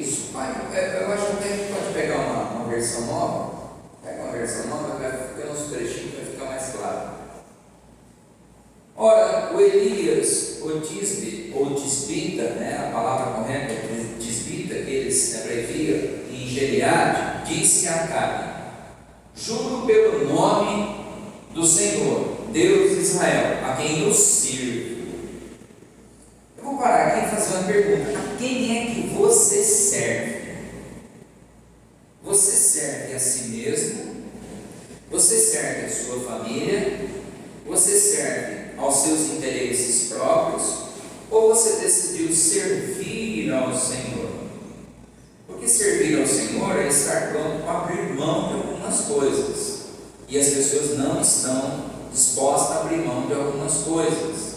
isso? Eu acho até que pode pegar uma versão nova. Pega uma versão nova, vai ficar uns trechinhos para ficar mais claro. Ora, o Elias, o tisbe, ou tisbita, né, a palavra correta é tisbita, que eles abreviam em Gileade, disse a Acabe: juro pelo nome do Senhor, Deus de Israel, a quem eu sirvo. Eu vou parar aqui e fazer uma pergunta: a quem é que você serve? Você serve a si mesmo? Você serve a sua família? Você serve aos seus interesses próprios? Ou você decidiu servir ao Senhor? Porque servir ao Senhor é estar pronto para abrir mão de algumas coisas, e as pessoas não estão dispostas a abrir mão de algumas coisas.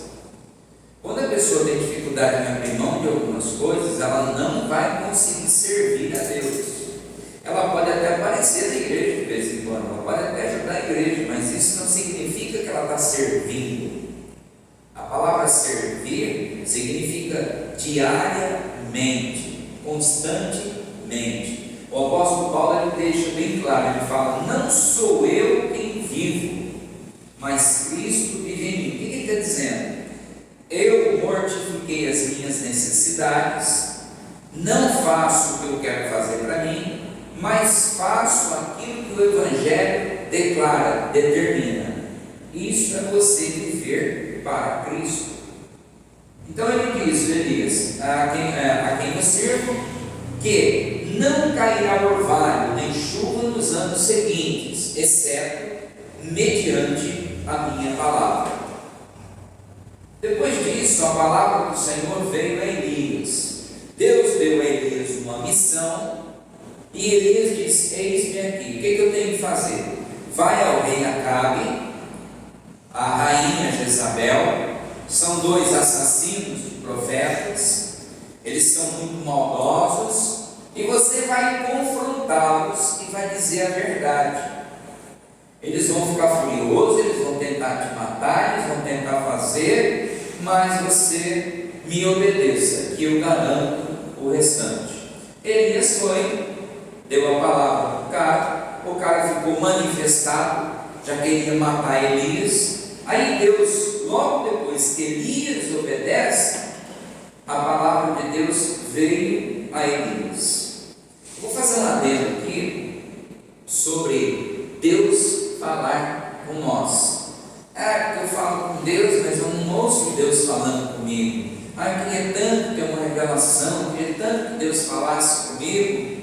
Quando a pessoa tem dificuldade em abrir mão de algumas coisas, ela não vai conseguir servir a Deus. Ela pode até aparecer na igreja de vez em quando, ela pode até ajudar a igreja, mas isso não significa que ela está servindo. A palavra servir significa diariamente, constantemente. O apóstolo Paulo ele deixa bem claro, ele fala: não sou eu quem vivo, mas Cristo vive em mim. O que ele está dizendo? Eu mortifiquei as minhas necessidades, não faço o que eu quero fazer para mim, mas faço aquilo que o Evangelho declara, determina. Isso é você viver para Cristo. Então ele diz, Elias, a quem eu sirvo, que não cairá orvalho nem chuva nos anos seguintes, exceto mediante a minha palavra. Depois disso, a palavra do Senhor veio a Elias. Deus deu a Elias uma missão, e Elias disse: eis-me aqui, o que eu tenho que fazer? Vai ao rei Acabe, a rainha Jezabel, são dois assassinos de profetas, eles são muito maldosos, e você vai confrontá-los e vai dizer a verdade. Eles vão ficar furiosos, eles vão tentar te matar, eles vão tentar fazer, mas você me obedeça, que eu garanto o restante. Elias foi, deu a palavra para o cara ficou manifestado, já queria matar Elias. Aí Deus, logo depois que Elias obedece, a palavra de Deus veio a Elias. Vou fazer um adendo aqui sobre Deus falar com nós. Porque eu falo com Deus, mas eu não ouço Deus falando comigo. Eu queria tanto ter uma revelação, eu queria tanto que Deus falasse comigo.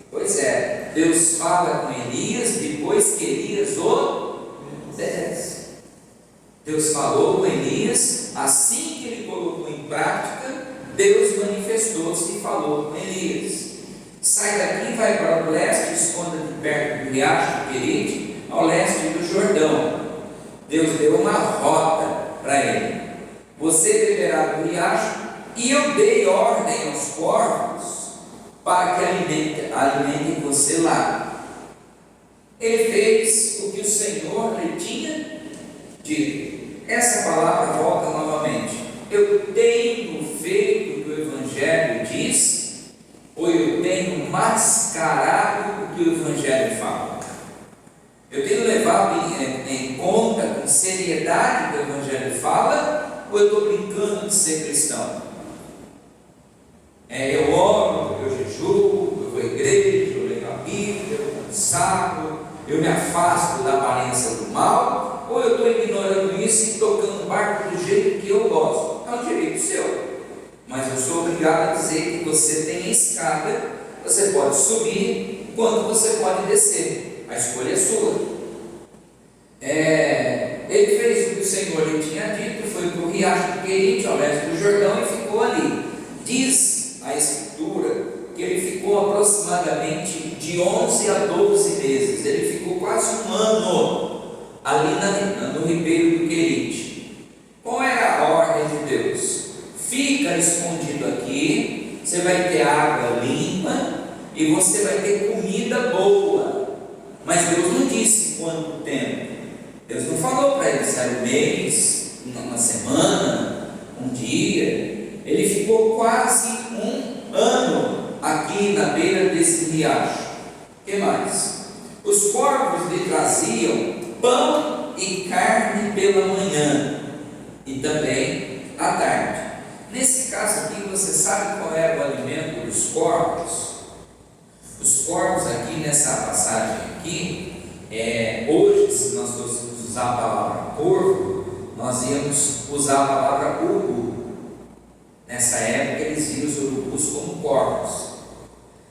Pois é, Deus fala com Elias depois que Elias obedece. Deus falou com Elias, assim que ele colocou em prática, Deus manifestou-se e falou com Elias: sai daqui, vai para o leste, esconda de perto do riacho de Querite, ao leste do Jordão. Deus deu uma rota para ele: você beberá do riacho, e eu dei ordem aos corvos para que alimentem você lá. Ele fez o que o Senhor lhe tinha dito. Essa palavra volta novamente: eu tenho feito o que o Evangelho diz, ou eu tenho mascarado o que o Evangelho fala? Eu tenho levado em conta com seriedade o que o Evangelho fala, ou eu estou brincando de ser cristão? Eu oro, eu jejuo, eu vou à igreja, eu leio a Bíblia, eu consagro, eu me afasto da aparência do mal, ou eu estou ignorando isso e tocando o barco do jeito que eu gosto? É um direito seu, mas eu sou obrigado a dizer que você tem a escada, você pode subir, quanto você pode descer, a escolha é sua. Ele fez o que o Senhor lhe tinha dito, foi para o riacho de Querite, ao leste do Jordão, e ficou ali. Diz a Escritura que ele ficou aproximadamente de 11 a 12 meses, ele ficou quase um ano ali no ribeiro do Querite. Qual era a ordem de Deus? Fica escondido aqui, você vai ter água limpa e você vai ter comida boa. Mas Deus não disse quanto tempo. Deus não falou para ele se era um mês, uma semana, um dia. Ele ficou quase um ano aqui na beira desse riacho. O que mais? Os corvos lhe traziam pão e carne pela manhã e também à tarde. Nesse caso aqui, você sabe qual era o alimento dos corvos? Os corvos aqui, nessa passagem aqui, hoje, se nós fôssemos usar a palavra corvo, nós íamos usar a palavra urubu. Nessa época, eles viam os urubus como corvos.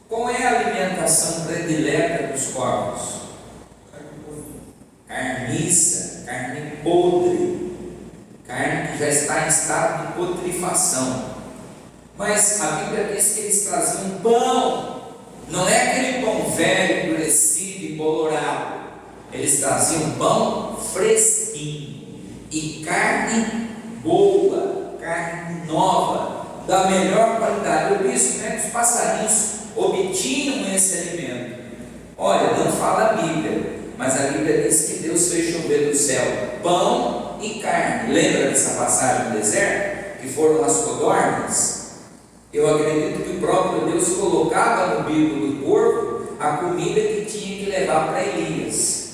Qual é a alimentação predileta dos corvos? Carniça, carne podre, carne que já está em estado de putrefação. Mas a Bíblia diz que eles traziam pão, não é aquele pão velho, endurecido e bolorado. Eles traziam pão fresquinho e carne boa, carne nova, da melhor qualidade. Eu disse, como é que os passarinhos obtinham esse alimento? Olha, não fala a Bíblia, mas a Bíblia diz que Deus fez chover do céu pão e carne. Lembra dessa passagem no deserto? Que foram as codornas? Eu acredito que o próprio Deus colocava no bico do porco a comida que tinha que levar para Elias.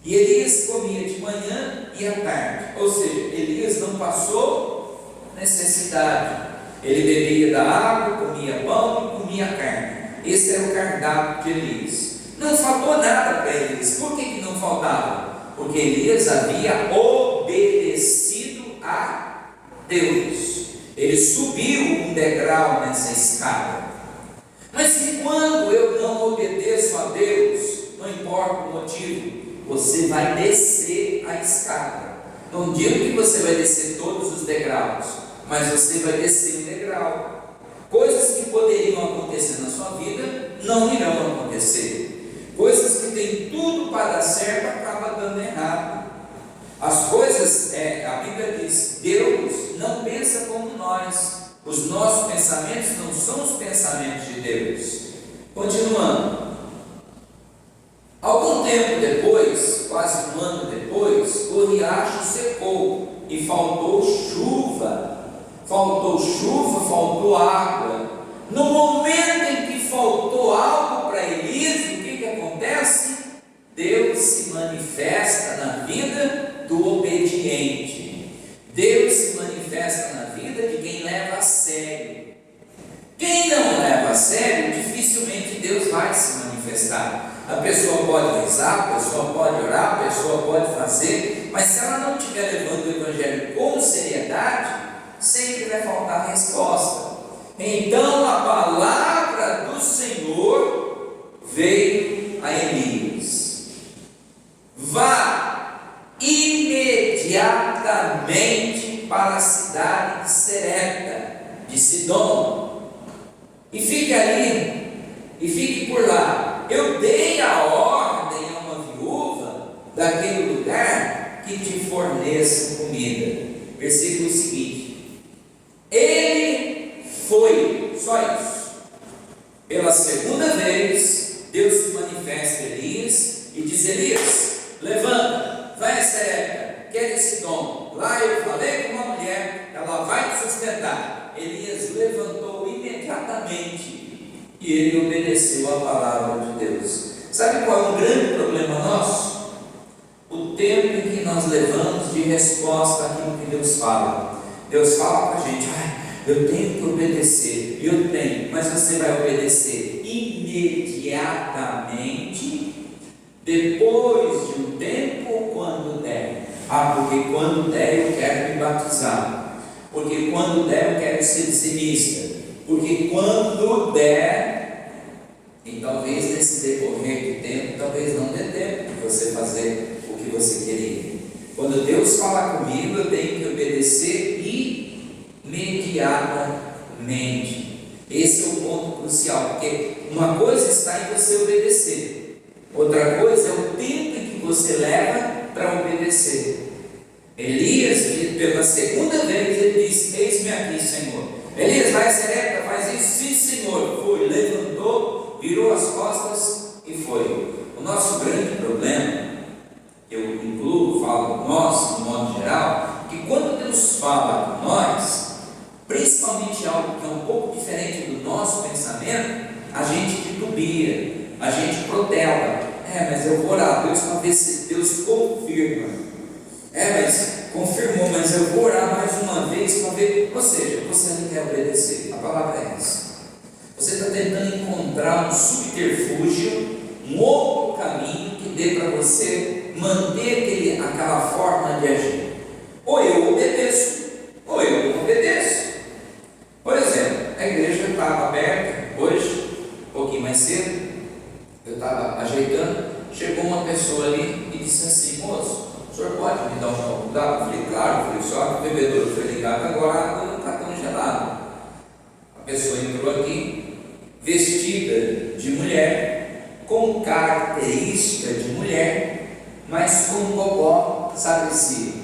E Elias comia de manhã e à tarde. Ou seja, Elias não passou necessidade. Ele bebia da água, comia pão e comia carne. Esse era o cardápio de Elias. Não faltou nada para Elias. Por que não faltava? Porque Elias havia obedecido a Deus. Ele subiu um degrau nessa escada. Mas e quando eu não obedeço a Deus, não importa o motivo, você vai descer a escada. Não digo que você vai descer todos os degraus, mas você vai descer um degrau. Coisas que poderiam acontecer na sua vida não irão acontecer. Coisas que têm tudo para dar certo acabam dando errado. As coisas, a Bíblia diz, Deus não pensa como nós. Os nossos pensamentos não são os pensamentos de Deus. Continuando. Algum tempo depois, quase um ano depois, o riacho secou e faltou chuva. Faltou água. No momento em que faltou algo para Elias, o que acontece? Deus se manifesta na vida do obediente. Deus se manifesta na vida de quem leva a sério. Quem não leva a sério, dificilmente Deus vai se manifestar. A pessoa pode rezar, a pessoa pode orar, a pessoa pode fazer, mas se ela não estiver levando o Evangelho com seriedade, sempre vai faltar resposta. Então a palavra do Senhor veio a Elias: vá imediatamente para a cidade de Serepta, de Sidom, e fique ali, e fique por lá. Eu dei a ordem a uma viúva daquele lugar que te forneça comida. Versículo seguinte: ele foi, só isso. Pela segunda vez, Deus se manifesta a Elias e diz: Elias, levanta, vai a Serepta, que é de Sidom. Lá eu falei com uma mulher, ela vai te sustentar. Elias levantou imediatamente e ele obedeceu a palavra de Deus. Sabe qual é um grande problema nosso? O tempo em que nós levamos de resposta àquilo que Deus fala. Deus fala para a gente: eu tenho que obedecer, eu tenho, mas você vai obedecer imediatamente, depois de um tempo ou quando der? Porque quando der eu quero me batizar, porque quando der eu quero ser dizimista, porque quando der. E talvez nesse decorrer de tempo, talvez não dê tempo de você fazer o que você queria. Quando Deus fala comigo, eu tenho que obedecer imediatamente. Esse é o ponto crucial, porque uma coisa está em você obedecer, outra coisa é o tempo em que você leva para obedecer. Elias, pela segunda vez, ele disse: eis-me aqui, Senhor. Elias, vai a Serepta, faz isso. Sim, Senhor. Foi, levantou, virou as costas e foi. O nosso grande problema, eu incluo, falo nós, de modo geral, que quando Deus fala com nós, principalmente algo que é um pouco diferente do nosso pensamento, a gente titubia, a gente protela. Mas eu vou orar a Deus para ver se Deus confirma. Mas confirmou, mas eu vou orar mais uma vez para ver. Ou seja, você não quer obedecer. A palavra é essa. Você está tentando encontrar um subterfúgio, um outro caminho que dê para você manter aquela forma de agir. Ou eu obedeço, ou eu não obedeço. Por exemplo, a igreja estava aberta hoje, um pouquinho mais cedo. Eu estava ajeitando, chegou uma pessoa ali e disse assim: moço, o senhor pode me dar um copo d'água? Eu falei: claro. Eu falei: só que o bebedouro foi ligado agora, a água não está tão gelada. A pessoa entrou aqui, vestida de mulher, com característica de mulher, mas com um popó, sabe esse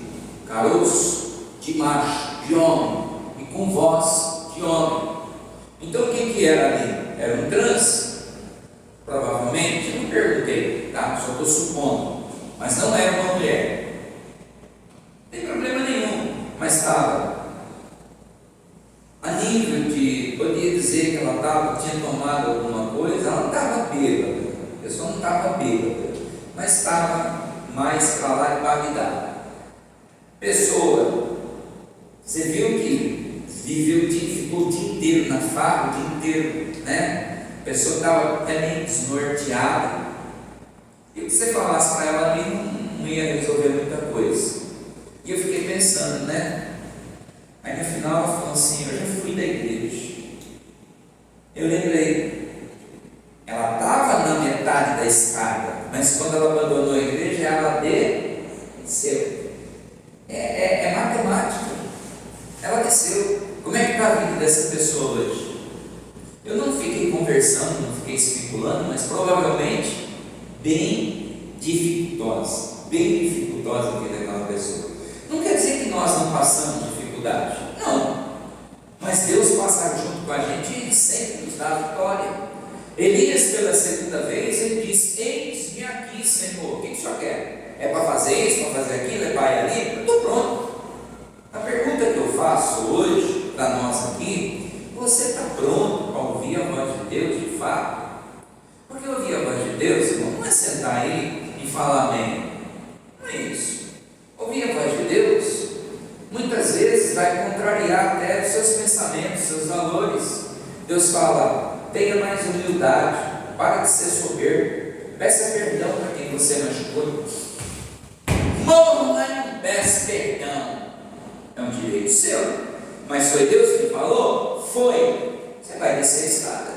caroço de macho, de homem, e com voz de homem. Então o que era ali? Era um trans? Provavelmente, não perguntei, tá? Só estou supondo, mas não era uma mulher, não tem problema nenhum, mas estava a nível de, podia dizer que ela tinha tomado alguma coisa. Ela não estava bêbada, a pessoa não estava bêbada, mas estava mais para lá de Bagdá. Pessoa, você viu que viveu ficou o dia inteiro na farra, o dia inteiro, né? A pessoa estava até meio desnorteada, e o que você falasse para ela ali não ia resolver muita coisa. E eu fiquei pensando, né? Aí no final ela falou assim: eu já fui da igreja. Eu lembrei, ela estava na metade da escada, mas quando ela abandonou a igreja, ela desceu. É matemática. Ela desceu. Como é que está a vida dessa pessoa hoje? Eu não fiquei conversando, não fiquei especulando, mas provavelmente bem dificultosa a vida daquela pessoa. Não quer dizer que nós não passamos dificuldade, não, mas Deus passa junto com a gente e Ele sempre nos dá a vitória. Elias, pela segunda vez, ele disse: eis-me aqui, Senhor. O que o Senhor quer? É para fazer isso, para fazer aquilo, é para ir ali? Eu estou pronto. A pergunta que eu faço hoje para nós aqui: você está pronto para ouvir a voz de Deus de fato? Porque ouvir a voz de Deus, irmão, não é sentar aí e falar amém. Não é isso. Ouvir a voz de Deus muitas vezes vai contrariar até os seus pensamentos, seus valores. Deus fala: tenha mais humildade, para de ser soberbo, peça perdão para quem você machucou. Morra e não peça perdão. É um direito seu. Mas foi Deus que falou? Foi. Você vai descer a escada.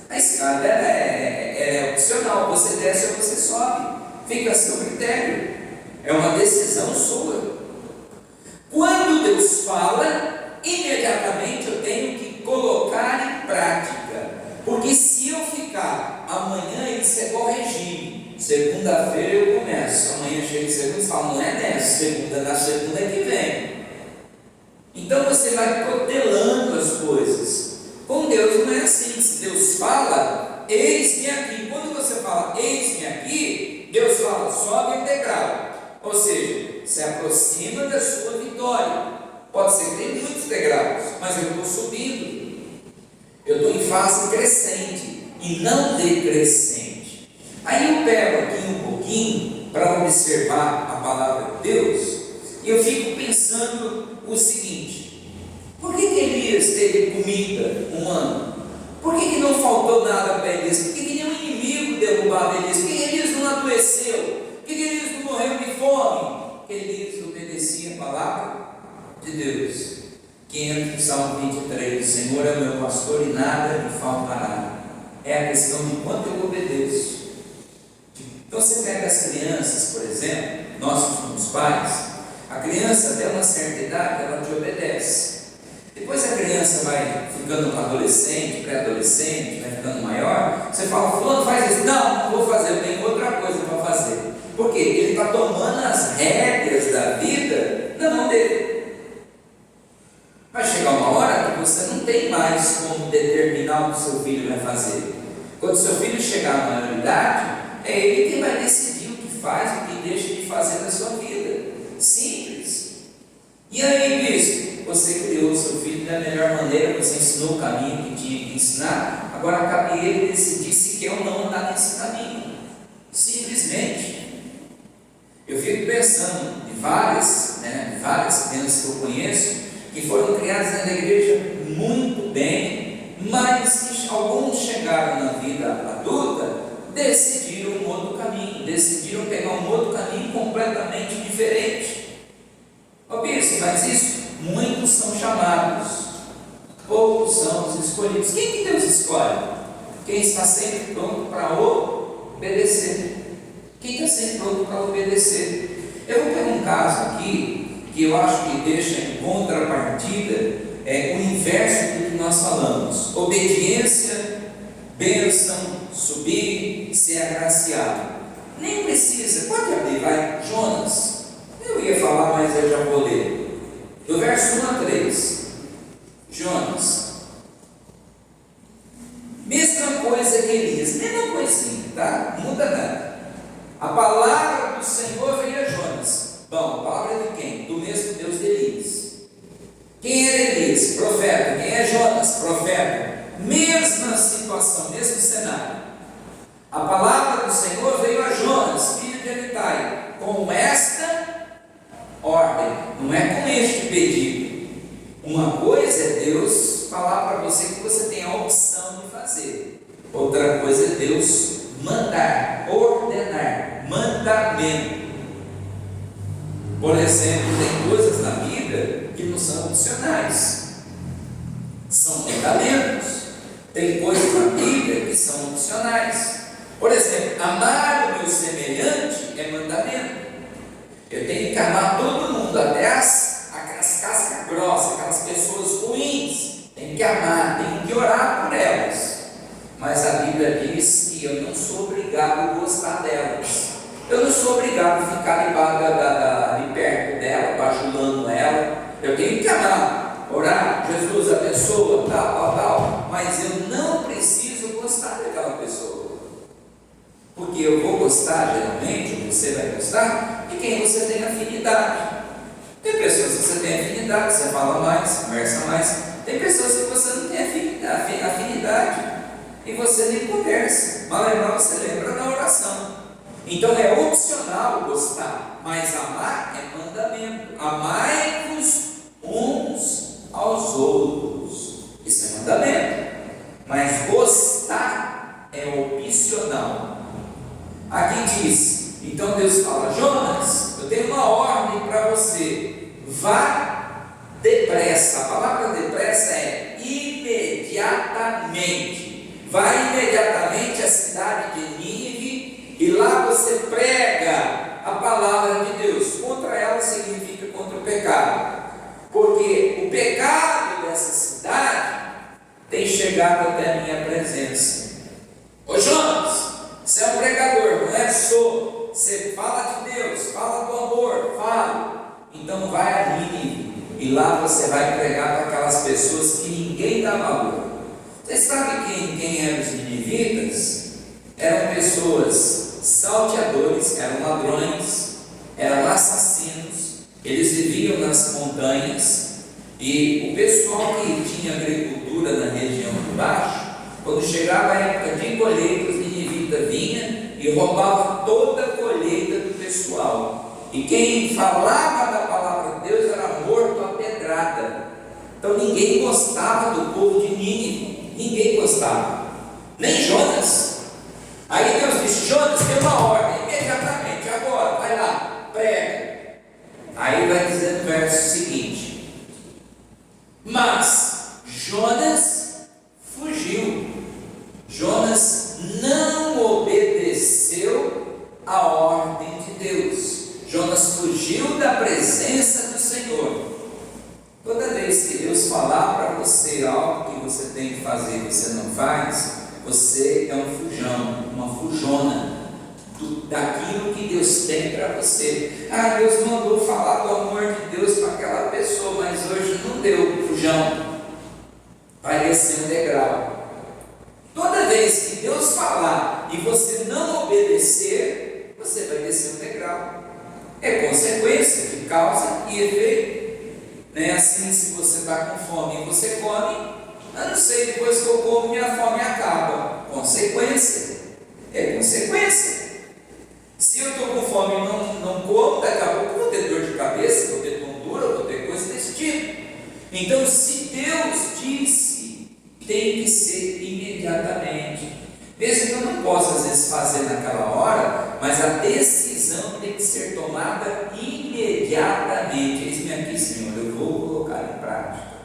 A escada é opcional. Você desce ou você sobe. Fica a seu critério. É uma decisão sua. Quando Deus fala, imediatamente eu tenho que colocar em prática. Porque se eu ficar amanhã, isso é igual regime. Segunda-feira eu começo. Amanhã chega segunda e fala: não é nessa. Segunda, na segunda é que vem. Então você vai protelando as coisas. Com Deus não é assim. Se Deus fala: eis-me aqui. Quando você fala eis-me aqui, Deus fala: sobe o degrau. Ou seja, se aproxima da sua vitória. Pode ser que tem muitos degraus, mas eu estou subindo. Eu estou em fase crescente e não decrescente. Aí eu pego aqui um pouquinho para observar a palavra de Deus, e eu fico pensando o seguinte: por que Elias teve comida um ano? Por que não faltou nada para Elias? Por que nenhum inimigo derrubava Elias? Por que Elias não adoeceu? Por que Elias não morreu de fome? Porque Elias obedecia a palavra de Deus. Que entra no Salmo 23: o Senhor é o meu pastor e nada me faltará. É a questão de quanto eu obedeço. Então você pega as crianças, por exemplo, nós que somos pais, a criança até uma certa idade ela te obedece. Depois a criança vai ficando adolescente, pré-adolescente, vai ficando maior, você fala: fulano, faz isso. Não vou fazer, eu tenho outra coisa para fazer. Por quê? Ele está tomando as rédeas da vida na mão dele. Vai chegar uma hora que você não tem mais como determinar o que seu filho vai fazer. Quando seu filho chegar à maioridade, é ele quem vai decidir o que faz, o que deixa de fazer na sua vida. Simples. E aí, bispo, você criou o seu filho da melhor maneira, você ensinou o caminho que tinha que ensinar. Agora cabe ele decidir se quer ou não andar nesse caminho. Simplesmente. Eu fico pensando em várias crianças que eu conheço que foram criadas na igreja muito bem, mas que alguns chegaram na vida adulta, decidiram um outro caminho, decidiram pegar um outro caminho completamente diferente. Ó bispo, mas isso, muitos são chamados, poucos são os escolhidos. Quem que Deus escolhe? Quem está sempre pronto para obedecer. Quem está sempre pronto para obedecer. Eu vou pegar um caso aqui, que eu acho que deixa em contrapartida o inverso do que nós falamos. Obediência, bênção, subir, ser agraciado. Nem precisa, pode abrir, vai, Jonas. Eu ia falar, mas eu já vou ler. Do verso 1 a 3. Jonas. Mesma coisa que Elias, mesma coisinha, tá? Não muda nada. A palavra do Senhor veio a Jonas. Bom, a palavra de quem? Do mesmo Deus de Elias. Quem era Elias? Profeta. Quem é Jonas? Profeta. Mesma situação, mesmo cenário. A palavra do Senhor veio a Jonas, filho de Amitai, com esta ordem, não é com este pedido. Uma coisa é Deus falar para você que você tem a opção de fazer, outra coisa é Deus mandar, ordenar, mandamento. Por exemplo, tem coisas na vida que não são opcionais, são mandamentos. Tem coisas na Bíblia que são opcionais. Por exemplo, amar o meu semelhante é mandamento. Eu tenho que amar todo mundo, até as cascas grossas, aquelas pessoas ruins. Tenho que amar, tenho que orar por elas. Mas a Bíblia diz que eu não sou obrigado a gostar delas. Eu não sou obrigado a ficar de perto dela, bajulando ela. Eu tenho que amar, orar, Jesus abençoa, tal. Mas eu não preciso gostar daquela pessoa. Porque eu vou gostar, geralmente, você vai gostar, de quem você tem afinidade. Tem pessoas que você tem afinidade, você fala mais, conversa mais. Tem pessoas que você não tem afinidade e você nem conversa. Mas lembrar, você lembra na oração. Então é opcional gostar, mas amar é mandamento. Amai-vos uns aos outros. Isso é mandamento. Mas gostar é opcional. Aqui diz, então Deus fala: Jonas, eu tenho uma ordem para você, vá depressa. A palavra depressa é imediatamente. Vá imediatamente à cidade de Nínive e lá você prega a palavra de Deus. Contra ela significa contra o pecado, porque o pecado dessa cidade tem chegado até a minha presença. Ô Jonas, você é um pregador, não é? Sou. Você fala de Deus, fala do amor, fala. Então vai a Nínive e lá você vai pregar para aquelas pessoas que ninguém dá valor. Você sabe quem eram os ninivitas? Eram pessoas salteadores, eram ladrões, eram assassinos. Eles viviam nas montanhas e o pessoal que tinha agricultura na região de baixo, quando chegava a época de colheita, os ninivitas vinham e roubava toda a colheita do pessoal. E quem falava da palavra de Deus era morto a pedrada. Então ninguém gostava do povo de Nínive, ninguém gostava, nem Jonas. Aí Deus disse: Jonas, tem uma ordem, imediatamente, agora, vai lá, prega. Aí vai dizer no verso seguinte: mas Jonas fugiu. Jonas não obedeceu a ordem de Deus. Jonas fugiu da presença do Senhor. Toda vez que Deus falar para você algo que você tem que fazer e você não faz, você é um fujão, uma fujona daquilo que Deus tem para você. Ah, Deus mandou falar do amor de Deus para aquela pessoa, mas hoje não deu, fujão. Vai descer um degrau. Toda vez que Deus falar e você não obedecer, você vai descer um degrau. É consequência de causa e efeito. Não é assim, se você está com fome e você come, Eu não sei, depois que eu como, minha fome acaba. Consequência. É consequência. Se eu estou com fome e não como, daqui a pouco eu vou ter dor de cabeça, vou ter tontura, vou ter coisa desse tipo. Então, se Deus disse, tem que ser imediatamente. Mesmo que eu não possa, às vezes, fazer naquela hora, mas a decisão tem que ser tomada imediatamente. Eis-me aqui, Senhor, eu vou colocar em prática.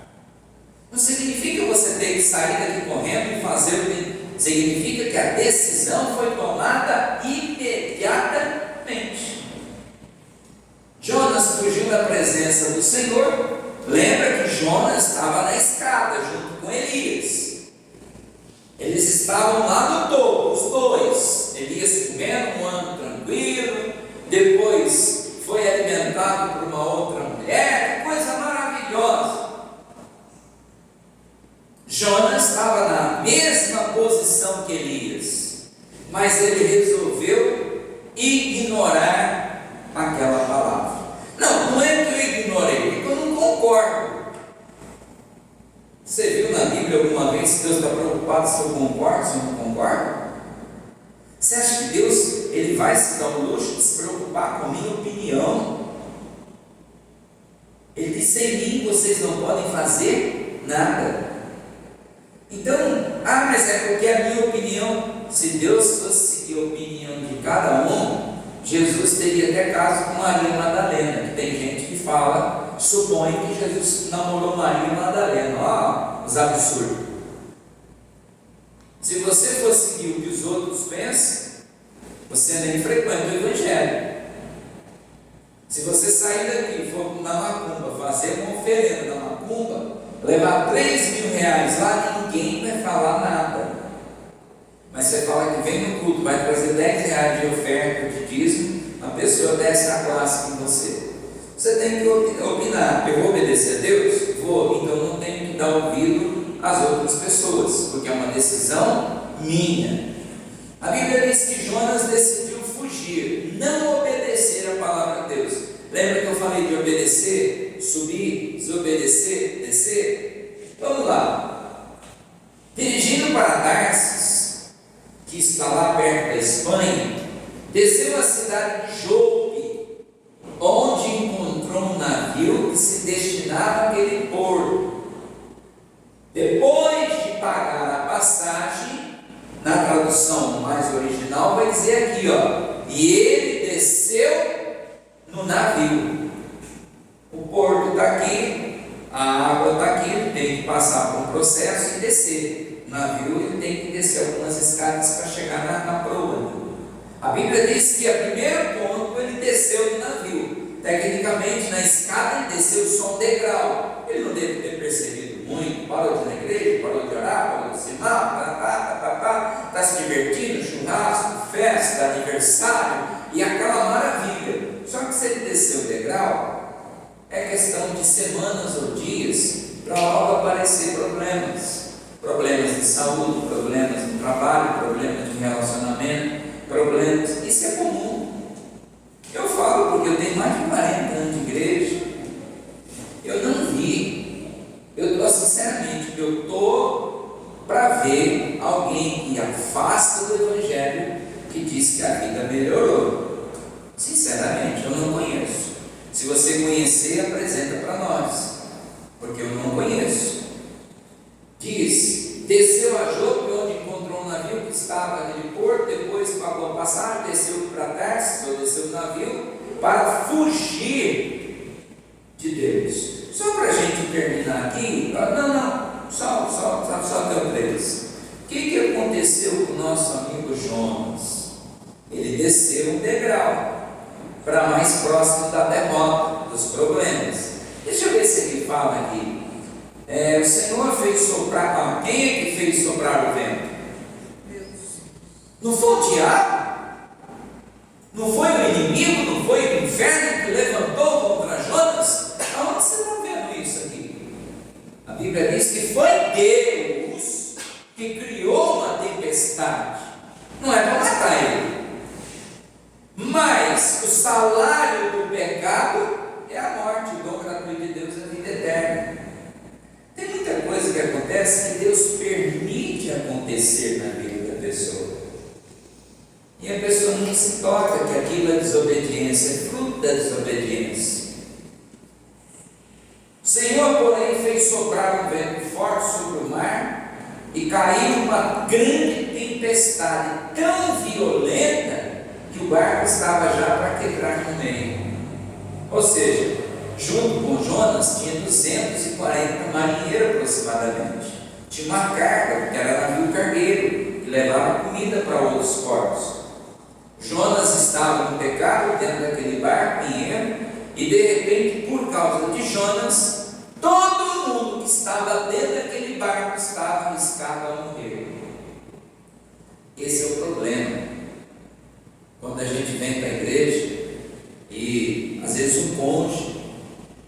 Não significa você ter que sair daqui correndo e fazer o que. Significa que a decisão foi tomada imediatamente. Jonas fugiu da presença do Senhor. Lembra que Jonas estava na escada junto com Elias. Eles estavam lá no topo, os dois. Elias comendo um ano tranquilo, depois foi alimentado por uma outra mulher, que coisa maravilhosa. Jonas estava na mesma posição que Elias, mas ele resolveu ignorar aquela palavra. Não é que eu ignorei, é que eu não concordo. Você viu na Bíblia alguma vez se Deus está preocupado se eu concordo, se eu não concordo? Você acha que Deus ele vai se dar o luxo de se preocupar com a minha opinião? Ele disse: sem mim vocês não podem fazer nada. Então, mas é porque a minha opinião, se Deus fosse seguir a opinião de cada um, Jesus teria até caso com Maria Madalena, que tem gente que fala, supõe que Jesus namorou Maria Madalena. Ó, os absurdos. Se você for seguir o que os outros pensam, você nem frequenta o Evangelho. Se você sair daqui e for na macumba, fazer uma oferenda na macumba, levar 3.000 reais lá, ninguém vai falar nada. Mas você fala que vem no culto, vai trazer 10 reais de oferta, de dízimo, a pessoa desce a classe com você. Você tem que opinar. Eu vou obedecer a Deus? Vou, então não tenho que dar ouvido às outras pessoas, porque é uma decisão minha. A Bíblia diz que Jonas decidiu fugir, não obedecer a palavra de Deus. Lembra que eu falei de obedecer, subir, desobedecer, descer? Vamos lá. Dirigindo para Tarsis, que está lá perto da Espanha, desceu à cidade de Jope, onde encontrou um navio que se destinava àquele porto. Depois de pagar a passagem, na tradução mais original vai dizer aqui, e ele desceu no navio. O porto está aqui, a água está aqui, ele tem que passar por um processo e descer. O navio ele tem que descer algumas escadas para chegar na proa. A Bíblia diz que a primeiro ponto ele desceu do navio. Tecnicamente, na escada ele desceu só um degrau. Ele não deve ter percebido muito. Parou de ir na igreja, parou de orar, parou de se amar, está se divertindo, churrasco, festa, aniversário e aquela maravilha. Só que se ele desceu o degrau, é questão de semanas ou dias para logo aparecer problemas de saúde, problemas de trabalho, problemas de relacionamento, problemas. Isso é comum. Eu falo porque eu tenho mais de 40 anos de igreja. Eu não vi. Sinceramente, eu estou para ver alguém que afasta do Evangelho que diz que a vida melhorou. Sinceramente, eu não conheço. Se você conhecer, apresenta para nós, porque eu não conheço. Diz: desceu a Jope, onde encontrou um navio que estava naquele porto, depois pagou a passagem, desceu para Tarsis, ou desceu o navio, para fugir de Deus. Só para a gente terminar aqui, só até o 3. O que aconteceu com o nosso amigo Jonas? Ele desceu um degrau para mais próximo da derrota, dos problemas. Deixa eu ver se ele fala aqui. O Senhor fez soprar. Quem é que fez soprar o vento? Deus. Não foi o diabo? Não foi o inimigo? Não foi o inferno que levantou contra Jonas? Aonde você está vendo isso aqui? A Bíblia diz que foi Deus que criou uma tempestade. Não é para matar ele. Mas o salário do pecado é a morte. O dom gratuito de Deus é a vida eterna. Tem muita coisa que acontece acontece que Deus permite acontecer na vida da pessoa. E a pessoa não se toca que aquilo é desobediência, é fruto da desobediência. O Senhor, porém, fez soprar um vento forte sobre o mar e caiu uma grande tempestade tão violenta que o barco estava já para quebrar no meio. Ou seja, junto com Jonas tinha 240 marinheiros aproximadamente. Tinha uma carga, porque era navio cargueiro, que levava comida para outros portos. Jonas estava no pecado dentro daquele barco em erro, e de repente, por causa de Jonas, todo mundo que estava dentro daquele barco estava arriscado a morrer. Esse é o problema. Quando a gente vem para a igreja e às vezes um cônjuge,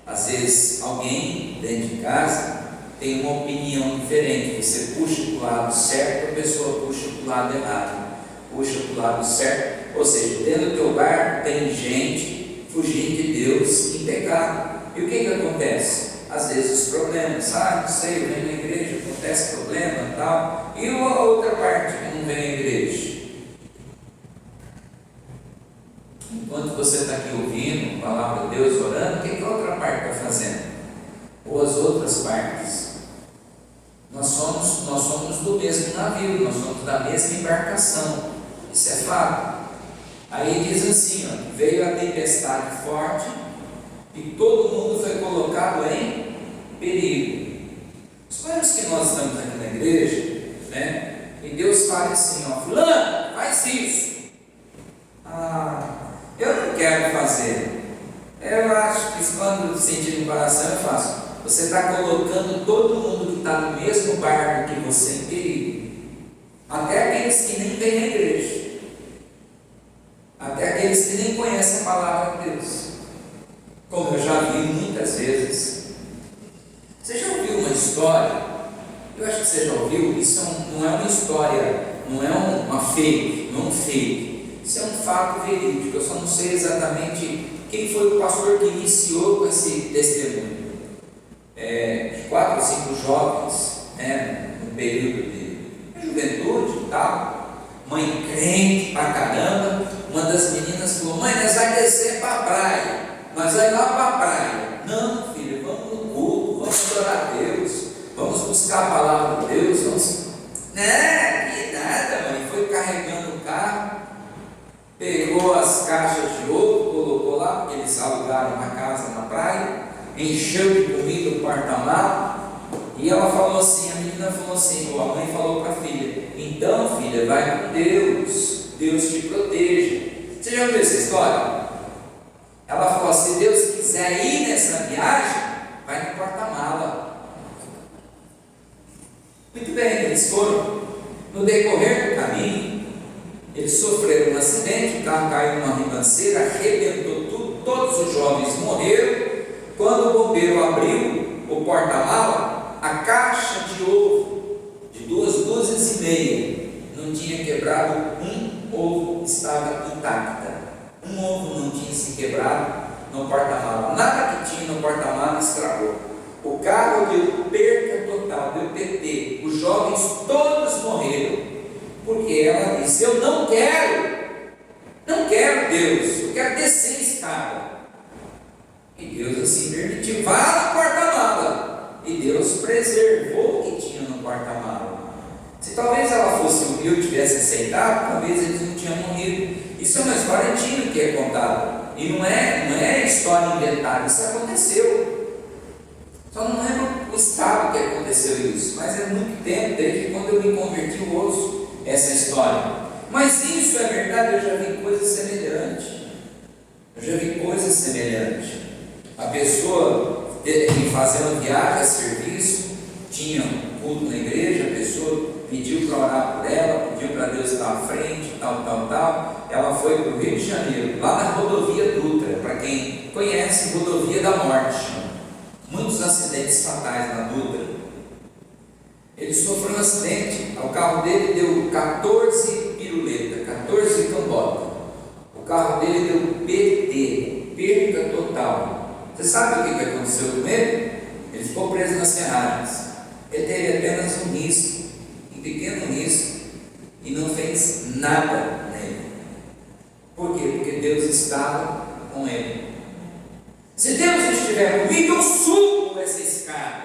às vezes alguém dentro de casa tem uma opinião diferente. Você puxa para o lado certo, a pessoa puxa para o lado errado. Puxa para o lado certo, ou seja, dentro do teu barco tem gente fugindo de Deus em pecado. E o que acontece? Às vezes os problemas, não sei, eu venho na igreja, acontece problema e tal, e a outra parte que não vem à igreja. Enquanto você está aqui ouvindo a palavra de Deus, orando, o que a outra parte está fazendo? Ou as outras partes? Nós somos do mesmo navio, nós somos da mesma embarcação. Isso é fato. Aí diz assim, veio a tempestade forte e todo mundo foi colocado em perigo. Suponhamos que nós estamos aqui na igreja, né? E Deus fala assim, fulano, faz isso. Eu não quero fazer. Eu acho que quando sentir no coração eu faço. Você está colocando todo mundo que está no mesmo barco que você em perigo. Até aqueles que nem vêm à igreja. Até aqueles que nem conhecem a palavra de Deus. Como eu já vi muitas vezes. Você já ouviu uma história? Eu acho que você já ouviu. Isso não é uma história, não é uma fake, não é um fake. Isso é um fato verídico. Eu só não sei exatamente quem foi o pastor que iniciou com esse testemunho. 4 ou 5 jovens, no período de juventude e tal, mãe crente pra caramba. Uma das meninas falou: mãe, nós vamos descer para a praia, nós vamos lá para a praia. Não, filho, vamos no culto, vamos adorar a Deus, vamos buscar a palavra de Deus, vamos. Que nada, mãe. Foi carregando o carro, pegou as caixas de ouro, colocou lá, porque eles alugaram uma casa na praia, encheu de comida o porta-malas. E ela falou assim, a menina falou assim, a mãe falou para a filha: então, filha, vai com Deus, Deus te proteja. Você já ouviu essa história? Ela falou: se Deus quiser ir nessa viagem, vai no porta-mala. Muito bem, eles foram. No decorrer do caminho, eles sofreram um acidente, o carro caiu numa ribanceira, arrebentou tudo, todos os jovens morreram. Quando o bombeiro abriu o porta-mala, a caixa de ovo de 2 dúzias e meia não tinha quebrado, um ovo estava intacta. Um ovo não tinha se quebrado no porta-mala. Nada que tinha no porta-mala estragou. O carro deu perca total, deu PT. Os jovens todos morreram, porque ela disse: eu não quero Deus, eu quero descer a escada. E Deus assim permitiu: vá no porta-mala. E Deus preservou o que tinha no porta-mala. Se talvez ela fosse humilde e tivesse aceitado, talvez eles não tinham morrido. Isso é uma história antiga que é contada. E não é história inventada, isso aconteceu. Só não lembro o estado que aconteceu isso, mas é muito tempo, desde quando eu me converti, eu ouço essa história. Mas se isso é verdade, eu já vi coisas semelhantes. A pessoa fazer uma viagem a serviço, tinha um culto na igreja, a pessoa pediu para orar por ela, pediu para Deus estar à frente, tal. Ela foi para o Rio de Janeiro, lá na rodovia Dutra. Para quem conhece, rodovia da morte, muitos acidentes fatais na Dutra. Ele sofreu um acidente, o carro dele deu 14 piruletas, 14 cambotas. O carro dele deu PT, perca total. Você sabe o que aconteceu com ele? Ele ficou preso nas ferragens. Ele teve teve apenas um risco, um pequeno risco, e não fez nada nele. Por quê? Porque Deus estava com ele. Se Deus estiver comigo, eu subo essa escada.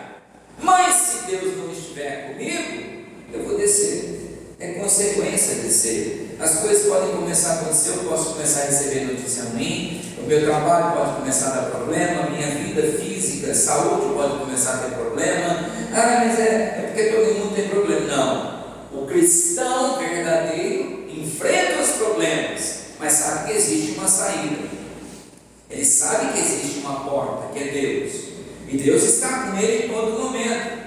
Mas se Deus não estiver comigo, eu vou descer. É consequência descer. As coisas podem começar a acontecer, eu posso começar a receber notícia ruim, o meu trabalho pode começar a dar problema, a minha vida física, saúde pode começar a ter problema. Mas é porque todo mundo tem problema. Não. O cristão verdadeiro enfrenta os problemas, mas sabe que existe uma saída. Ele sabe que existe uma porta, que é Deus. E Deus está com ele em todo momento.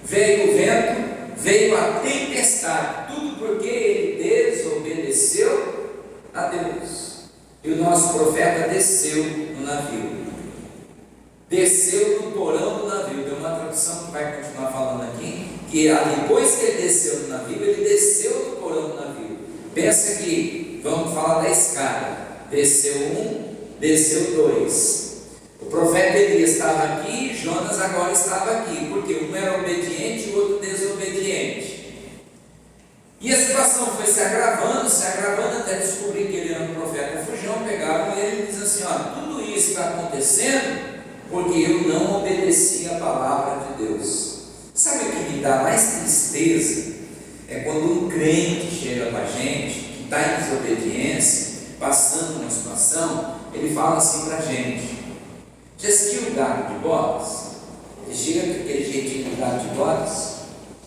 Veio o vento, veio a tempestade, tudo porque ele desobedeceu a Deus. E o nosso profeta desceu no navio. Desceu no porão do navio. Tem uma tradução que vai continuar falando aqui, que depois que ele desceu no navio, ele desceu no porão do navio. Pensa que, vamos falar da escada. Desceu um, desceu dois. O profeta Elias estava aqui, Jonas agora estava aqui, porque um era obediente e o outro desobediente. E a situação foi se agravando, até descobrir que ele era um profeta fujão. Pegaram ele e diz assim: tudo isso está acontecendo porque eu não obedeci a palavra de Deus. Sabe o que me dá mais tristeza? É quando um crente chega para a gente, que está em desobediência, passando uma situação, ele fala assim para a gente: já assistiu o Gato de Botas? Ele chega com aquele jeitinho do Gato de Botas.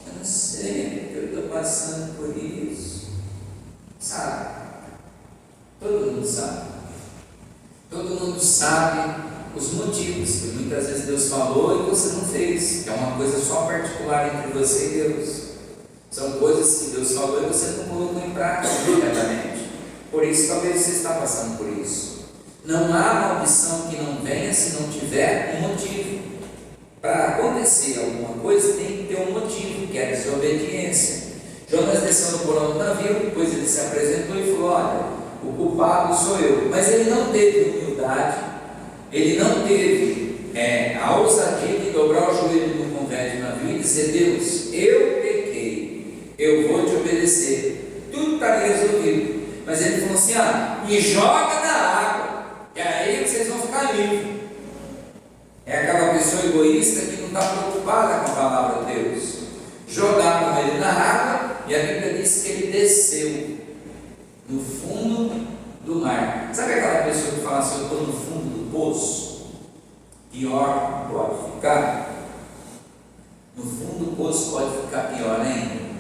Eu não sei, porque eu estou passando por isso. Sabe? Todo mundo sabe. Todo mundo sabe os motivos que muitas vezes Deus falou e você não fez. É uma coisa só particular entre você e Deus. São coisas que Deus falou e você não colocou em prática imediatamente. Por isso talvez você está passando por isso. Não há maldição que não venha se não tiver um motivo. Para acontecer alguma coisa tem que ter um motivo, que é a desobediência. Jonas desceu no porão do navio, depois ele se apresentou e falou: olha, o culpado sou eu. Mas ele não teve humildade, ele não teve a ousadia de dobrar o joelho no convés do navio e dizer: Deus, eu pequei, eu vou te obedecer. Tudo estaria resolvido. Mas ele falou assim: me joga na água, e aí vocês vão ficar livres. É aquela pessoa egoísta que não está preocupada com a palavra de Deus. Jogaram ele na água, e a Bíblia diz que ele desceu no fundo do mar. Sabe aquela pessoa que fala assim: eu estou no fundo do poço? Pior pode ficar. No fundo do poço pode ficar pior ainda.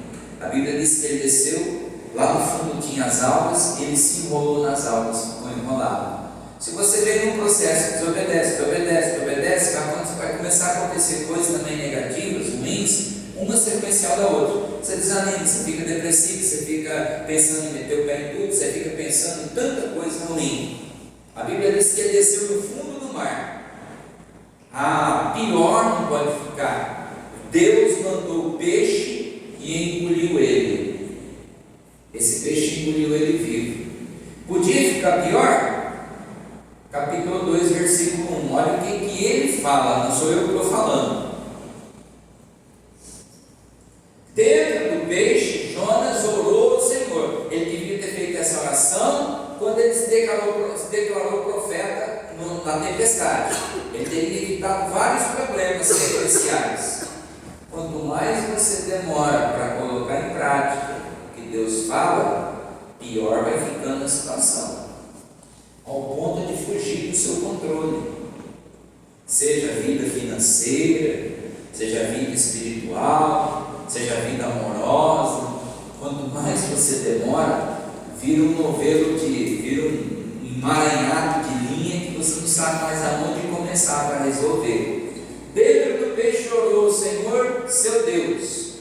A Bíblia diz que ele desceu, lá no fundo tinha as algas, ele se enrolou nas algas, ficou enrolado. Se você vem num processo, desobedece, vai começar a acontecer coisas também negativas, ruins, uma sequencial da outra. Você desanima, você fica depressivo, você fica pensando em meter o pé em tudo, você fica pensando em tanta coisa ruim. A Bíblia diz que ele desceu no fundo do mar. Pior não pode ficar. Deus mandou o peixe e engoliu ele. Esse peixe engoliu ele vivo. Podia ficar pior? Capítulo 2, versículo 1. Olha o que ele fala, não sou eu que estou falando. Dentro do peixe, Jonas orou ao Senhor. Ele devia ter feito essa oração quando ele se declarou profeta na tempestade. Ele teria evitado vários problemas sequenciais. Quanto mais você demora para colocar em prática o que Deus fala, pior vai ficando a situação, ao ponto de fugir do seu controle, seja a vida financeira, seja a vida espiritual, seja a vida amorosa. Quanto mais você demora, vira um novelo, vira um emaranhado de linha que você não sabe mais aonde começar para resolver. Dentro do peixe orou o Senhor, seu Deus.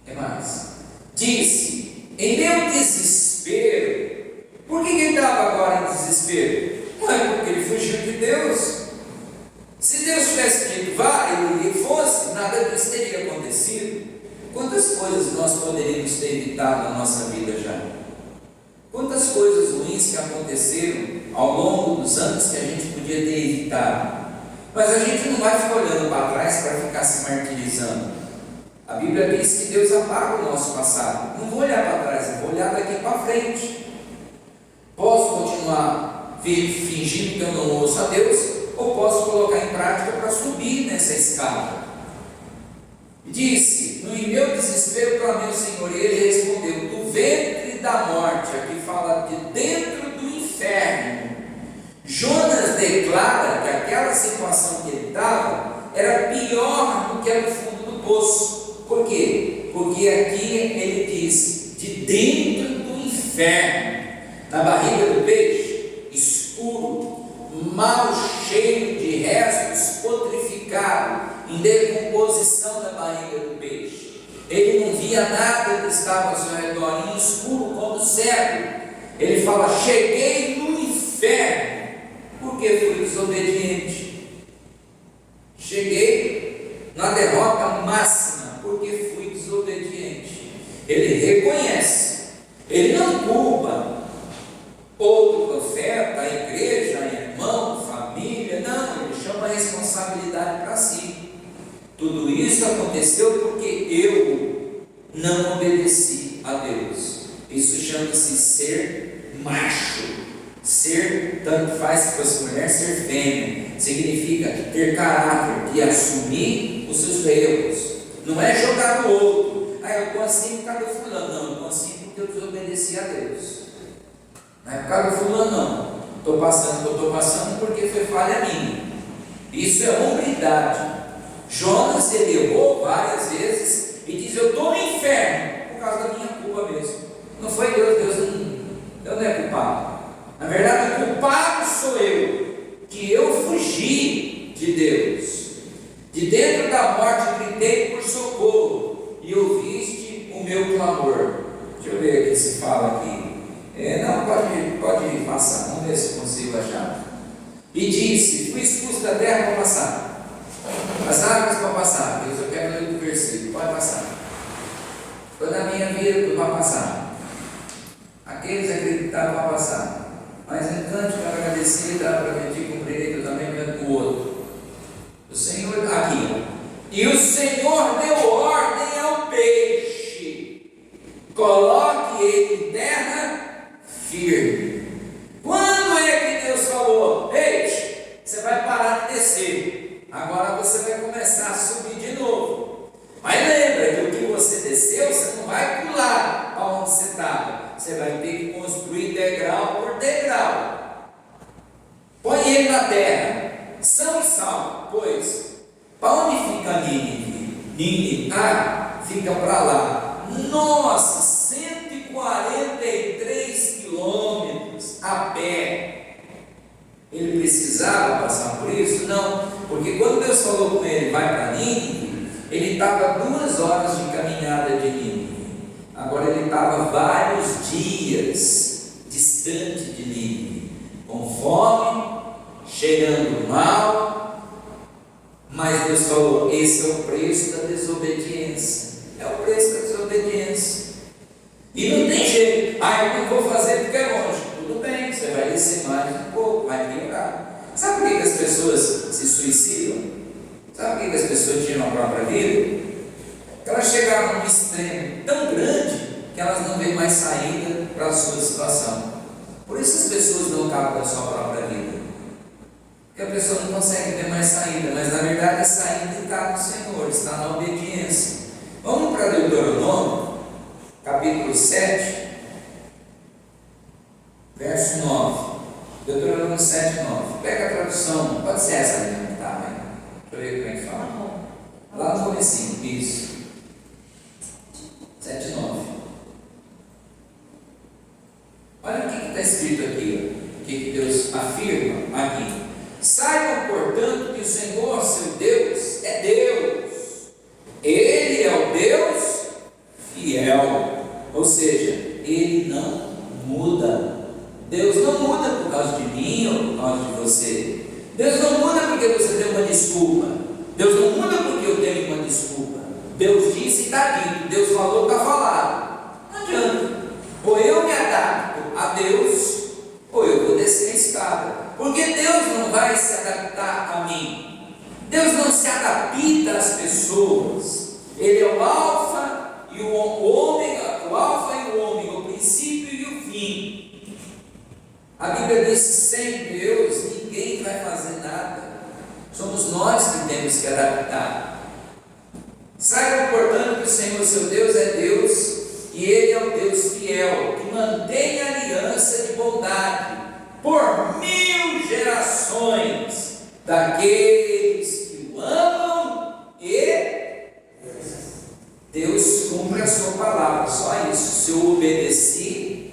O que mais? Disse: em meu desespero. Por que ele estava agora em desespero? Não é porque ele fugiu de Deus. Se Deus tivesse dito vá, ele fosse, nada disso teria acontecido. Quantas coisas nós poderíamos ter evitado na nossa vida já? Quantas coisas ruins que aconteceram ao longo dos anos que a gente podia ter evitado? Mas a gente não vai ficar olhando para trás para ficar se martirizando. A Bíblia diz que Deus apaga o nosso passado. Não vou olhar para trás, eu vou olhar daqui para frente. Posso continuar fingindo que eu não ouço a Deus, ou posso colocar em prática para subir nessa escada. Disse: no meu desespero clamei ao Senhor, e Ele respondeu: do ventre da morte, aqui fala de dentro do inferno. Jonas declara que aquela situação que ele estava era pior do que a do fundo do poço. Por quê? Porque aqui ele diz: de dentro do inferno, na barriga do peixe, escuro, mal, cheio de restos, putrificado, em decomposição da barriga do peixe. Ele não via nada que estava ao seu redor, em escuro como cego. Ele fala: cheguei no inferno, porque fui desobediente. Cheguei na derrota máxima, porque fui desobediente. Ele reconhece, ele não culpa outro profeta, a igreja, irmão, família, não, ele chama a responsabilidade para si. Tudo isso aconteceu porque eu não obedeci a Deus. Isso chama-se ser macho. Ser, tanto faz se fosse mulher, ser fêmea. Significa ter caráter, de assumir os seus erros. Não é jogar no outro. Ah, eu estou assim por causa do fulano. Não, eu estou assim porque eu desobedeci a Deus. Não é por causa do fulano, não. Estou passando o que eu estou passando porque foi falha minha. Isso é hombridade. Jonas, ele errou várias vezes e diz: eu estou no inferno por causa da minha culpa mesmo. Não foi Deus, Deus não é culpado. Na verdade, o culpado sou eu, que eu fugi de Deus. De dentro da morte gritei por socorro, e ouviste o meu clamor. Deixa eu ver aqui se fala aqui. Não, pode passar, vamos ver se eu consigo achar. E disse: fui expulso da terra para passar. As águas para passar. Deus, eu quero ler o versículo, pode passar. Toda a minha vida tudo vai passar. Aqueles acreditavam para passar. Mas enquanto eu agradeci, dá para mentir, cumprirei que eu também vendo o outro. O Senhor, aqui, e o Senhor deu ordem ao peixe: coloque ele em terra firme. Quando é que Deus falou: peixe, você vai parar de descer, agora você vai começar a subir de novo? Mas lembra que o que você desceu, você não vai pular para onde você estava. Você vai ter que construir degrau por degrau. Põe ele na terra, são e salvo, pois para onde fica Nínive? Nínive, fica para lá. Nossa, 143 quilômetros a pé. Ele precisava passar por isso? Não, porque quando Deus falou com ele: vai para Nínive, ele estava 2 horas de caminhada de Nínive. Agora ele estava vários dias distante de Nínive, com fome, cheirando mal. Mas Deus falou: esse é o preço da desobediência. É o preço da desobediência. E não tem jeito. Eu não vou fazer porque é longe. Tudo bem, você vai descer mais um pouco, vai piorar. Sabe por que as pessoas se suicidam? Sabe por que as pessoas tiram a própria vida? Elas chegaram num extremo tão grande que elas não veem mais saída para a sua situação. Por isso as pessoas dão cabo da sua própria vida. Porque a pessoa não consegue ver mais saída, mas na verdade a saída está no Senhor, está na obediência. Vamos para Deuteronômio, capítulo 7, verso 9. Deuteronômio 7, 9. Pega a tradução, pode ser essa ali, não tá, né? Deixa eu ver como é que fala. Lá no comecinho, isso. 7, 9. Olha o que está escrito aqui, o que Deus afirma aqui. Saibam, portanto, que o Senhor, seu Deus, é Deus. Ele é o Deus fiel. Ou seja, Ele não muda. Deus não muda por causa de mim ou por causa de você. Deus não muda porque você tem uma desculpa. Deus não muda porque eu tenho uma desculpa. Deus disse e está dito. Deus falou, está falado. Não adianta. Ou eu me adapto a Deus, ou eu vou descer a escada. Porque Deus não vai se adaptar a mim. Deus não se adapta às pessoas. Ele é o alfa e o ômega, o alfa e o ômega, o princípio e o fim. A Bíblia diz que sem Deus ninguém vai fazer nada. Somos nós que temos que adaptar. Saiba, portanto, que o Senhor seu Deus é Deus, e Ele é o Deus fiel, que mantém a aliança de bondade por 1000 gerações daqueles que o amam, e Deus cumpre a sua palavra. Só isso. Se eu obedeci,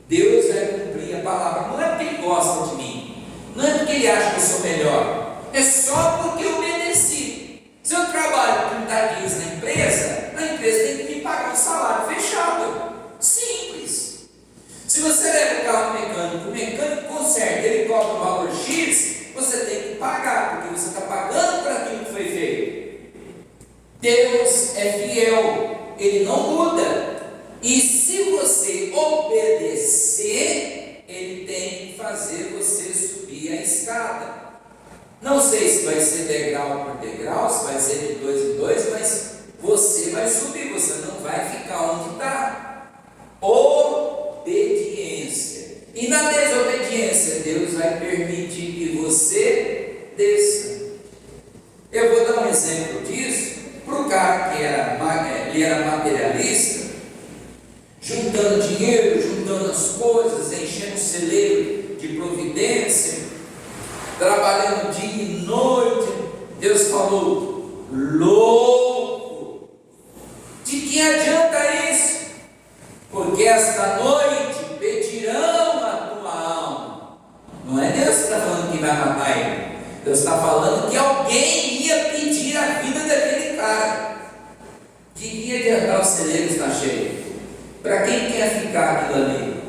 Deus vai cumprir a palavra. Não é porque Ele gosta de mim, não é porque Ele acha que eu sou melhor, é só porque eu obedeci. Se eu trabalho 30 dias na empresa, a empresa tem que me pagar um salário fechado. Simples. Se você leva o carro ao mecânico, o mecânico conserta, ele cobra um valor X, você tem que pagar, porque você está pagando por aquilo que foi feito. Deus é fiel, Ele não muda. E se você obedecer, Ele tem que fazer você subir a escada. Não sei se vai ser degrau por degrau, se vai ser de 2 em 2, mas você vai subir, você não vai ficar onde está. Obediência. E na desobediência, Deus vai permitir que você desça. Eu vou dar um exemplo disso para o cara que ele era materialista, juntando dinheiro, juntando as coisas, enchendo o celeiro de providência, trabalhando dia e noite. Deus falou: louco, de que adianta isso? Porque esta noite pedirão a tua alma. Não é Deus que está falando que vai matar ele. Deus está falando que alguém ia pedir a vida daquele cara. De que ia adiantar o celeiro estar cheio? Para quem quer ficar aquilo ali?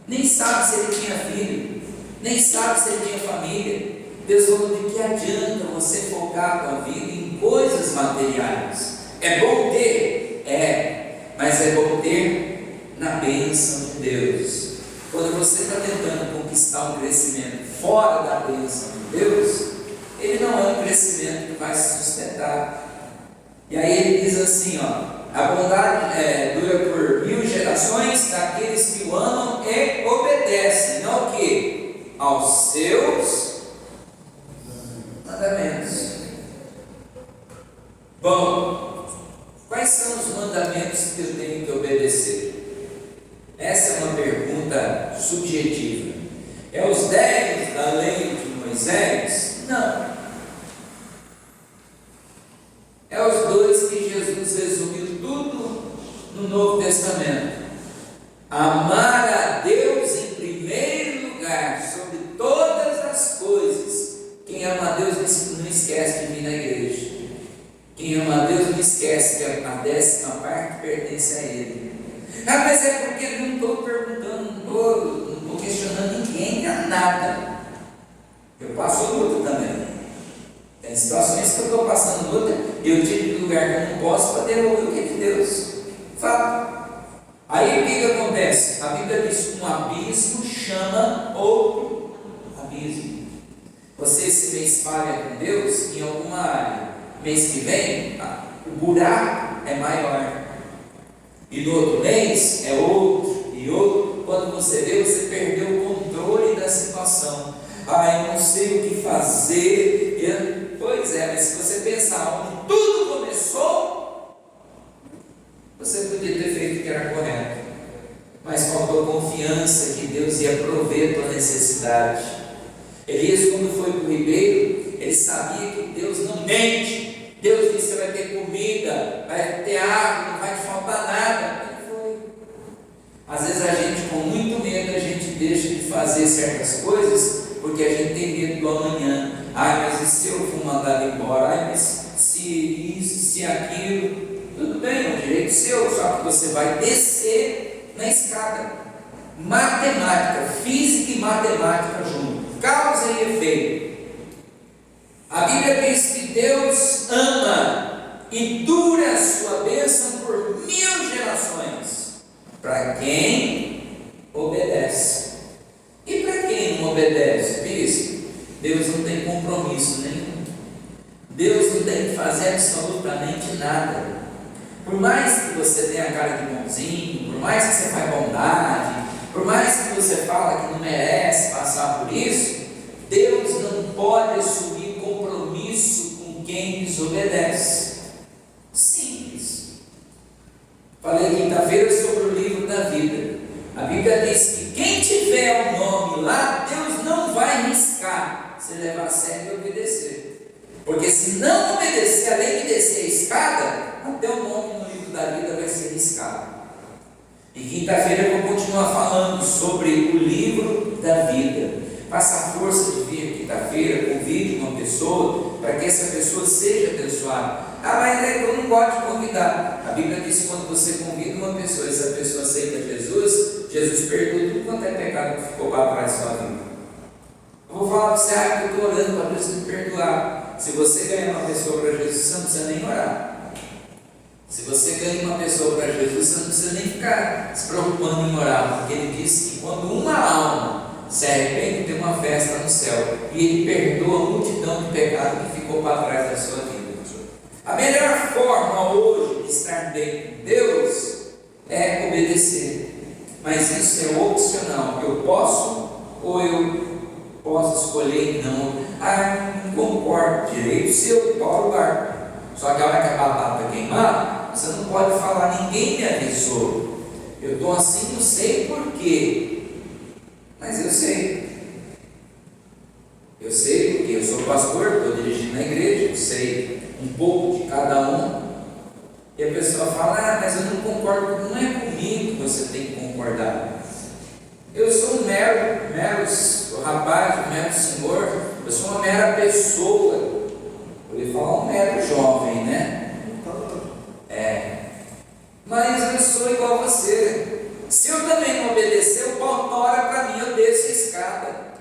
Nem sabe se ele tinha filho, nem sabe se ele tinha família. Deus falou: de que adianta você focar a tua vida em coisas materiais? É bom ter? É, mas é bom ter na bênção de Deus. Quando você está tentando conquistar um crescimento fora da bênção de Deus, ele não é um crescimento que vai se sustentar. E aí ele diz assim, a bondade dura por 1000 gerações daqueles que o amam e obedecem, não o quê? Aos seus mandamentos. Bom, quais são os mandamentos que eu tenho que obedecer? Essa é uma pergunta subjetiva. É os 10 da lei de Moisés? Não. É os 2 que Jesus resumiu tudo no Novo Testamento. Amar a Deus em primeiro lugar, sobre todas as coisas. Quem ama a Deus não esquece de vir na igreja. Quem ama a Deus não esquece que a 10ª parte pertence a Ele. Mas é porque eu não estou perguntando, não estou questionando ninguém a nada. Eu passo luta também. Tem situações que eu estou passando luta e eu tiro de lugar que eu não posso para ouvir o que é de Deus. Fato. Aí o que acontece? A Bíblia diz que um abismo chama outro abismo. Você esse mês falha com Deus em alguma área. Mês que vem, o buraco é maior. E no outro mês é outro e outro. Quando você vê, você perdeu o controle da situação. Eu não sei o que fazer. Pois é, mas se você pensar onde tudo começou, você podia ter feito o que era correto. Mas faltou confiança que Deus ia prover a tua necessidade. Elias, quando foi para o ribeiro, ele sabia que Deus não mente. Deus disse: você vai ter comida, vai ter água, não vai te faltar nada. Ele foi. Às vezes a gente, com muito medo, a gente deixa de fazer certas coisas porque a gente tem medo do amanhã. Mas e se eu for mandado embora? Mas se isso, se aquilo? Tudo bem, é um direito seu, só que você vai descer na escada. Matemática, física e matemática junto, causa e efeito. A Bíblia diz que Deus ama e dura a sua bênção por 1000 gerações para quem obedece. E para quem não obedece, bispo? Deus não tem compromisso nenhum. Deus não tem que fazer absolutamente nada. Por mais que você tenha cara de bonzinho, por mais que você faz bondade, por mais que você fala que não merece passar por isso, Deus não pode assumir compromisso com quem desobedece. Simples. Falei quinta-feira sobre o livro da vida. A Bíblia diz que quem tiver o nome lá, Deus não vai riscar se levar a sério e obedecer. Porque se não obedecer, além de descer a escada, até o nome no livro da vida vai ser riscado. E quinta-feira eu vou continuar falando sobre o livro da vida. Faça a força de vir quinta-feira, convide uma pessoa, para que essa pessoa seja abençoada. Ah, mas é que eu não gosto de convidar. A Bíblia diz que quando você convida uma pessoa, e essa pessoa aceita Jesus, Jesus perdoa tudo quanto é pecado que ficou para trás da sua vida. Eu vou falar para você, que eu estou orando para Deus me perdoar. Se você ganhar uma pessoa para Jesus, você não precisa nem orar. Se você ganha uma pessoa para Jesus, você não precisa nem ficar se preocupando em orar, porque ele disse que quando uma alma se arrepende, tem uma festa no céu, e ele perdoa a multidão de pecado que ficou para trás da sua vida. A melhor forma hoje de estar bem com Deus é obedecer, mas isso é opcional. Eu posso ou eu posso escolher não. Não concordo, direito seu, qual lugar? Só que a hora que a batata queimar, você não pode falar, ninguém me avisou. Eu estou assim, não sei porquê, mas eu sei. Eu sei porque eu sou pastor, estou dirigindo a igreja, eu sei um pouco de cada um. E a pessoa fala, mas eu não concordo, não é comigo que você tem que concordar. Eu sou um mero rapaz, um mero senhor, eu sou uma mera pessoa. Eu ia falar um mero jovem, né? Mas eu sou igual a você. Se eu também não obedecer, o pau tora para mim, eu desço a escada.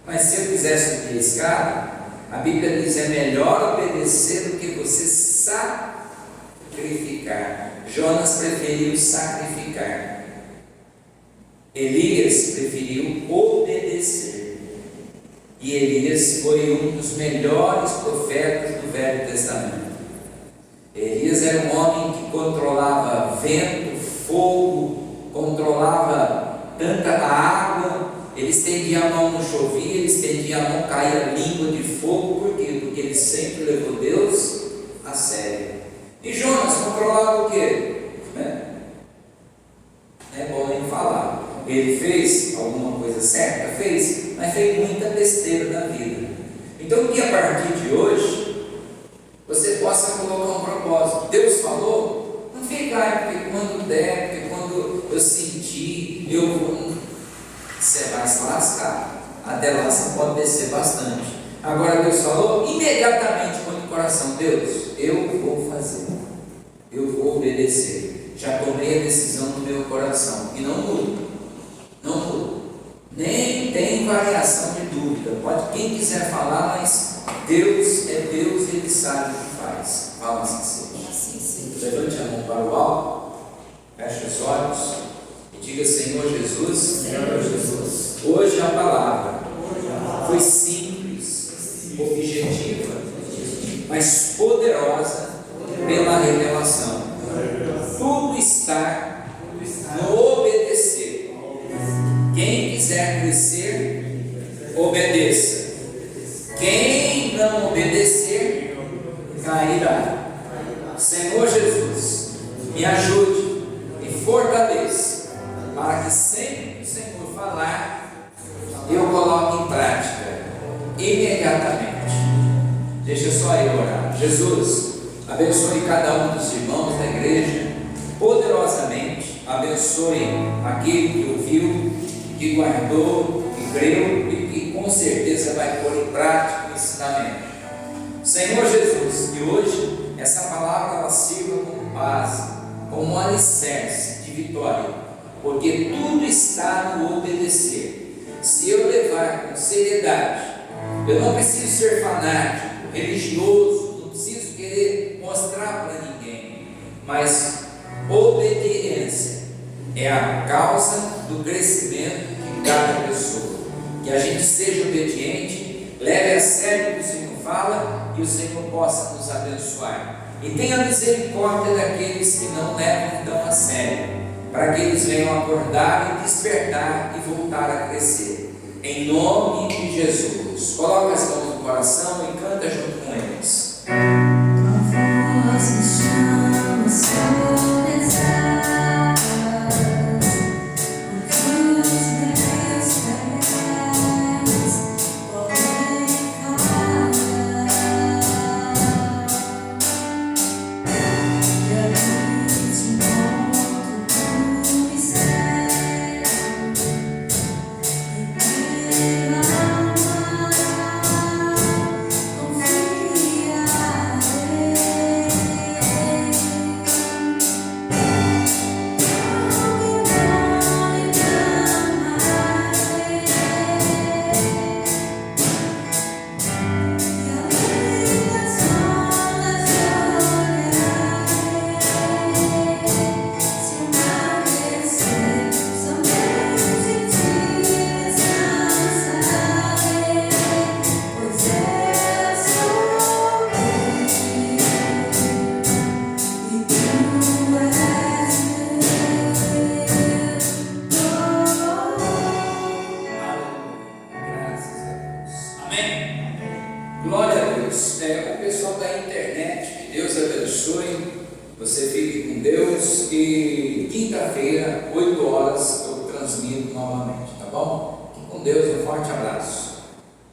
Mas se eu quiser subir a escada, a Bíblia diz, é melhor obedecer do que você sacrificar. Jonas preferiu sacrificar. Elias preferiu obedecer. E Elias foi um dos melhores profetas do Velho Testamento. Elias era um homem que controlava vento, fogo, controlava tanta água. Ele estendia a mão, não chovia, ele estendia a mão, caía língua de fogo. Por quê? Porque ele sempre levou Deus a sério. E Jonas controlava o quê? É bom nem falar. Ele fez alguma coisa certa? Fez, mas fez muita besteira na vida. Então que a partir de hoje você possa colocar um propósito. Deus falou, não fica, porque quando der, porque quando eu sentir, eu vou. Você vai se lascar. Até lá você pode descer bastante. Agora Deus falou, imediatamente põe no coração, Deus, eu vou fazer, eu vou obedecer. Já tomei a decisão no meu coração e não muda, não muda, nem tem variação de dúvida. Pode quem quiser falar, mas Deus é Deus e Ele sabe o que faz. Fala assim seja. Levante a mão para o alto, feche os olhos e diga, Senhor Jesus, hoje a palavra foi simples, objetiva, mas poderosa pela revelação. Tudo está no obedecer. Quem quiser crescer, obedeça. Quem não obedecer, cairá. Senhor Jesus, me ajude e fortaleça, para que sempre que o Senhor falar, eu coloque em prática imediatamente. Deixa só eu orar. Jesus, abençoe cada um dos irmãos da igreja poderosamente. Abençoe aquele que ouviu, que guardou, que creu e que com certeza vai pôr em prática o ensinamento. Senhor Jesus, que hoje essa palavra ela sirva como base, como um alicerce de vitória, porque tudo está no obedecer. Se eu levar com seriedade, eu não preciso ser fanático, religioso, não preciso querer mostrar para ninguém, mas obediência é a causa do crescimento de cada pessoa. Que a gente seja obediente, leve a sério o que o Senhor fala e o Senhor possa nos abençoar. e tenha misericórdia daqueles que não levam a vida a sério, para que eles venham acordar e despertar e voltar a crescer. Em nome de Jesus. Coloca as mãos no coração e canta junto com eles. Tua voz me chama, soledade, por os meus pés podem falhar, e ali te encontro no mistério, e pela alma Glória a Deus. O pessoal da internet, que Deus abençoe. Você fique com Deus e quinta-feira, 8 horas, eu transmito novamente, tá bom? Fique com Deus, um forte abraço.